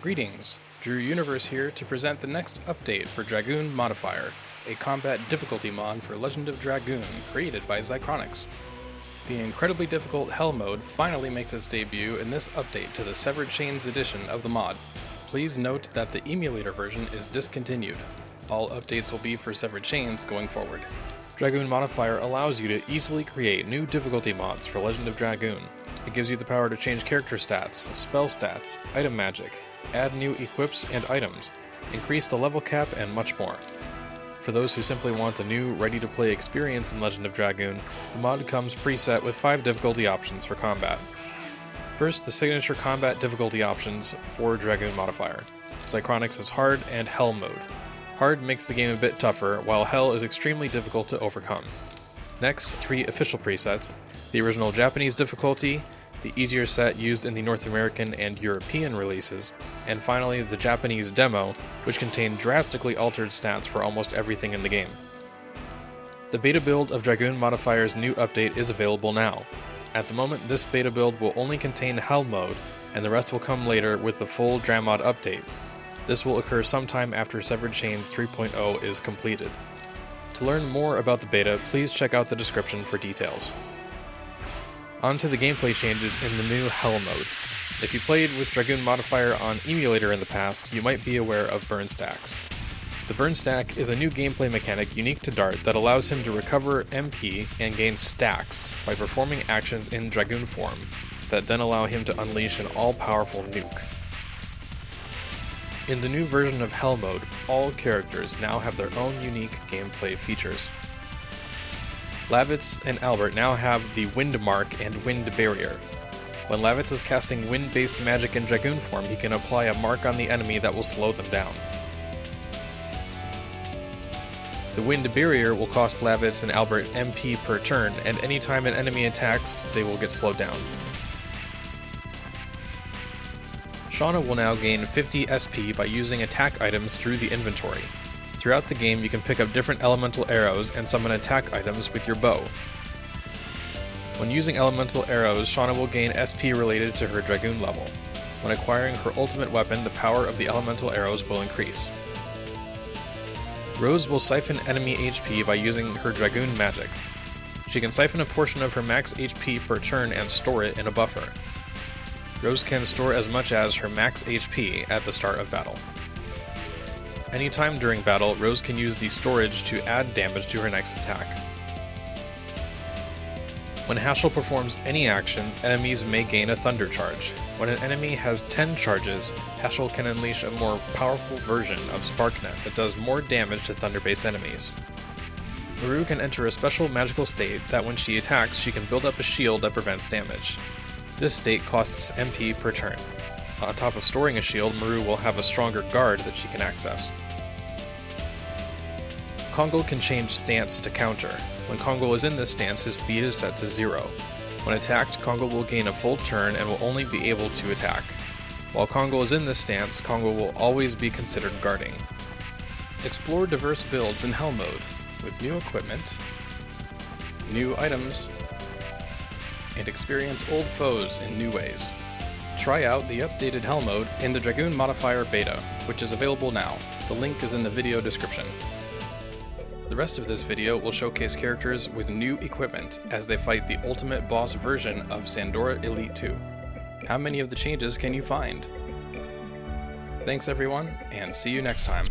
Greetings, Drew Universe here to present the next update for Dragoon Modifier, a combat difficulty mod for Legend of Dragoon created by Zychronics. The incredibly difficult Hell mode finally makes its debut in this update to the Severed Chains edition of the mod. Please note that the emulator version is discontinued. All updates will be for Severed Chains going forward. Dragoon Modifier allows you to easily create new difficulty mods for Legend of Dragoon. It gives you the power to change character stats, spell stats, item magic, add new equips and items, increase the level cap, and much more. For those who simply want a new, ready-to-play experience in Legend of Dragoon, the mod comes preset with 5 difficulty options for combat. First, the signature combat difficulty options for Dragoon Modifier. Zychronics is Hard and Hell mode. Hard makes the game a bit tougher, while Hell is extremely difficult to overcome. Next, 3 official presets: the original Japanese difficulty, the easier set used in the North American and European releases, and finally the Japanese demo, which contained drastically altered stats for almost everything in the game. The beta build of Dragoon Modifier's new update is available now. At the moment, this beta build will only contain Hell mode, and the rest will come later with the full Dramod update. This will occur sometime after Severed Chains 3.0 is completed. To learn more about the beta, please check out the description for details. On to the gameplay changes in the new Hell mode. If you played with Dragoon Modifier on emulator in the past, you might be aware of burn stacks. The burn stack is a new gameplay mechanic unique to Dart that allows him to recover MP and gain stacks by performing actions in Dragoon form that then allow him to unleash an all-powerful nuke. In the new version of Hell mode, all characters now have their own unique gameplay features. Lavitz and Albert now have the Wind Mark and Wind Barrier. When Lavitz is casting wind-based magic in Dragoon form, he can apply a mark on the enemy that will slow them down. The Wind Barrier will cost Lavitz and Albert MP per turn, and anytime an enemy attacks, they will get slowed down. Shauna will now gain 50 SP by using attack items through the inventory. Throughout the game, you can pick up different elemental arrows and summon attack items with your bow. When using elemental arrows, Shauna will gain SP related to her Dragoon level. When acquiring her ultimate weapon, the power of the elemental arrows will increase. Rose will siphon enemy HP by using her Dragoon magic. She can siphon a portion of her max HP per turn and store it in a buffer. Rose can store as much as her max HP at the start of battle. Anytime during battle, Rose can use the storage to add damage to her next attack. When Haschel performs any action, enemies may gain a Thunder Charge. When an enemy has 10 charges, Haschel can unleash a more powerful version of Sparknet that does more damage to Thunder-based enemies. Maru can enter a special magical state that when she attacks, she can build up a shield that prevents damage. This state costs MP per turn. On top of storing a shield, Maru will have a stronger guard that she can access. Kongol can change stance to counter. When Kongol is in this stance, his speed is set to 0. When attacked, Kongol will gain a full turn and will only be able to attack. While Kongol is in this stance, Kongol will always be considered guarding. Explore diverse builds in Hell mode, with new equipment, new items, and experience old foes in new ways. Try out the updated Hell mode in the Dragoon Modifier beta, which is available now. The link is in the video description. The rest of this video will showcase characters with new equipment as they fight the ultimate boss version of Sandora Elite 2. How many of the changes can you find? Thanks everyone, and see you next time.